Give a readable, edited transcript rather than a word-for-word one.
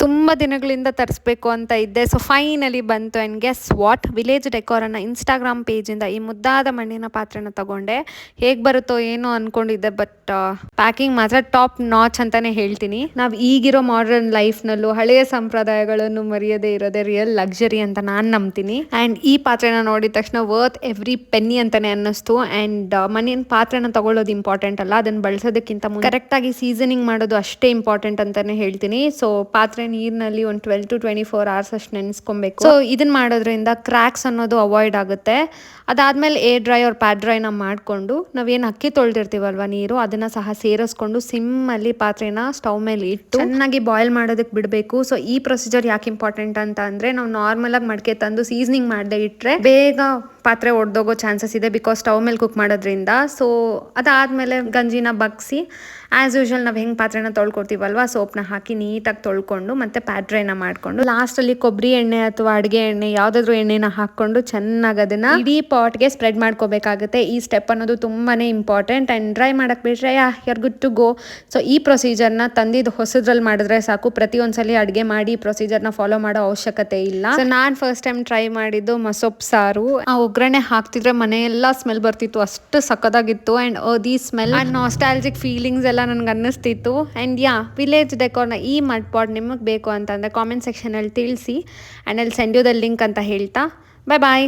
ತುಂಬ ದಿನಗಳಿಂದ ತರಿಸ್ಬೇಕು ಅಂತ ಇದ್ದೆ. ಸೊ ಫೈನಲಿ ಬಂತು. ಆ್ಯಂಡ್ ಗೆಸ್ ವಾಟ್, ವಿಲೇಜ್ ಡೆಕೋರನ್ನು ಇನ್ಸ್ಟಾಗ್ರಾಮ್ ಪೇಜಿಂದ ಈ ಮುದ್ದಾದ ಮಣ್ಣಿನ ಪಾತ್ರೆನ ತಗೊಂಡೆ. ಹೇಗೆ ಬರುತ್ತೋ ಏನೋ ಅಂದ್ಕೊಂಡಿದ್ದೆ, ಬಟ್ ಪ್ಯಾಕಿಂಗ್ ಮಾತ್ರ ಟಾಪ್ ನಾಚ್ ಅಂತಲೇ ಹೇಳ್ತೀನಿ. ನಾವು ಈಗಿರೋ ಮಾಡರ್ನ್ ಲೈಫ್ನಲ್ಲೂ ಹಳೆಯ ಸಂಪ್ರದಾಯಗಳನ್ನು ಮರೆಯದೇ ಇರೋದೇ ರಿಯಲ್ ಲಕ್ಸರಿ ಅಂತ ನಾನು ನಂಬ್ತೀನಿ. ಆ್ಯಂಡ್ ಈ ಪಾತ್ರೆನ ನೋಡಿದ ತಕ್ಷಣ ವರ್ತ್ ಎವ್ರಿ ಪೆನ್ನಿ ಅಂತಲೇ ಅನ್ನಿಸ್ತು. ಆ್ಯಂಡ್ ಮಣ್ಣಿನ ಪಾತ್ರೆನ ತಗೊಳ್ಳೋದು ಇಂಪಾರ್ಟೆಂಟ್ ಅಲ್ಲ, ಅದನ್ನು ಬಳಸೋದಕ್ಕಿಂತ ಮುಂದೆ ಕರೆಕ್ಟಾಗಿ ಸೀಸನಿಂಗ್ ಮಾಡೋದು ಅಷ್ಟೇ ಇಂಪಾರ್ಟೆಂಟ್ ಅಂತಲೇ ಹೇಳ್ತೀನಿ. ಸೊ ಪಾತ್ರೆ ನೀರಿನಲ್ಲಿ ಒಂದು 12 to 24 hours ಅಷ್ಟು ನೆನೆಸ್ಕೊಬೇಕು. ಸೊ ಇದನ್ನ ಮಾಡೋದ್ರಿಂದ ಕ್ರ್ಯಾಕ್ಸ್ ಅನ್ನೋದು ಅವಾಯ್ಡ್ ಆಗುತ್ತೆ. ಅದಾದ್ಮೇಲೆ ಏರ್ ಡ್ರೈ ಅವ್ರ ಪ್ಯಾಡ್ ಡ್ರೈನ ಮಾಡಿಕೊಂಡು ನಾವೇನು ಅಕ್ಕಿ ತೊಳೆದಿರ್ತೀವಲ್ವ ನೀರು, ಅದನ್ನ ಸಹ ಸೇರಿಸ್ಕೊಂಡು ಸಿಮ್ಮಲ್ಲಿ ಪಾತ್ರೆನ ಸ್ಟವ್ ಮೇಲೆ ಇಟ್ಟು ಚೆನ್ನಾಗಿ ಬಾಯ್ಲ್ ಮಾಡೋದಕ್ಕೆ ಬಿಡಬೇಕು. ಸೊ ಈ ಪ್ರೊಸೀಜರ್ ಯಾಕೆ ಇಂಪಾರ್ಟೆಂಟ್ ಅಂತ ಅಂದರೆ, ನಾವು ನಾರ್ಮಲಾಗಿ ಮಡಿಕೆ ತಂದು ಸೀಸನಿಂಗ್ ಮಾಡದೆ ಇಟ್ಟರೆ ಬೇಗ ಪಾತ್ರೆ ಒಡೆದೋಗೋ ಚಾನ್ಸಸ್ ಇದೆ, ಬಿಕಾಸ್ ಸ್ಟವ್ ಮೇಲೆ ಕುಕ್ ಮಾಡೋದ್ರಿಂದ. ಸೊ ಅದಾದಮೇಲೆ ಗಂಜಿನ ಬಗ್ಸಿ ಆ್ಯಸ್ ಯೂಶುವಲ್ ನಾವು ಹೆಂಗೆ ಪಾತ್ರೆನ ತೊಳ್ಕೊತೀವಲ್ವ, ಸೋಪ್ನ ಹಾಕಿ ನೀಟಾಗಿ ತೊಳ್ಕೊಂಡು ಮತ್ತೆ ಪ್ಯಾಡ್ ಡ್ರೈನ ಮಾಡಿಕೊಂಡು ಲಾಸ್ಟಲ್ಲಿ ಕೊಬ್ಬರಿ ಎಣ್ಣೆ ಅಥವಾ ಅಡುಗೆ ಎಣ್ಣೆ ಯಾವುದಾದ್ರೂ ಎಣ್ಣೆನ ಹಾಕ್ಕೊಂಡು ಚೆನ್ನಾಗಿ ಅದನ್ನು ಇಡೀ ಪಾಟ್ಗೆ ಸ್ಪ್ರೆಡ್ ಮಾಡ್ಕೋಬೇಕಾಗುತ್ತೆ. ಈ ಸ್ಟೆಪ್ ಅನ್ನೋದು ತುಂಬಾ ಇಂಪಾರ್ಟೆಂಟ್. ಆ್ಯಂಡ್ ಡ್ರೈ ಮಾಡೋಕ್ಕೆ ಬಿಟ್ಟರೆ ಯರ್ ಗುಡ್ ಟು ಗೋ. ಸೊ ಈ ಪ್ರೊಸೀಜರ್ನ ತಂದಿದ್ದು ಹೊಸದ್ರಲ್ಲಿ ಮಾಡಿದ್ರೆ ಸಾಕು. ಪ್ರತಿಯೊಂದ್ಸಲಿ ಅಡುಗೆ ಮಾಡಿ ಈ ಪ್ರೊಸೀಜರ್ನ ಫಾಲೋ ಮಾಡೋ ಅವಶ್ಯಕತೆ ಇಲ್ಲ. ಸೊ ನಾನು ಫಸ್ಟ್ ಟೈಮ್ ಟ್ರೈ ಮಾಡಿದ್ದು ಮಸೊಪ್ಪು ಸಾರು. ಆ ಒಗ್ಗರಣೆ ಹಾಕ್ತಿದ್ರೆ ಮನೆಯೆಲ್ಲ ಸ್ಮೆಲ್ ಬರ್ತಿತ್ತು, ಅಷ್ಟು ಸಕ್ಕದಾಗಿತ್ತು. And the smell and nostalgic feelings ಎಲ್ಲ ನನಗೆ ಅನ್ನಿಸ್ತಿತ್ತು. ಆ್ಯಂಡ್ ವಿಲೇಜ್ ಡೆಕೋರ್ನ ಈ ಮಡ್ ಪಾಟ್ ನಿಮಗೆ ಬೇಕು ಅಂತಂದರೆ ಕಾಮೆಂಟ್ ಸೆಕ್ಷನಲ್ಲಿ ತಿಳಿಸಿ. ಆ್ಯಂಡ್ ಅಲ್ಲಿ ಸೆಂಡ್ ಯು ದ ಲಿಂಕ್ ಅಂತ ಹೇಳ್ತಾ ಬಾಯ್.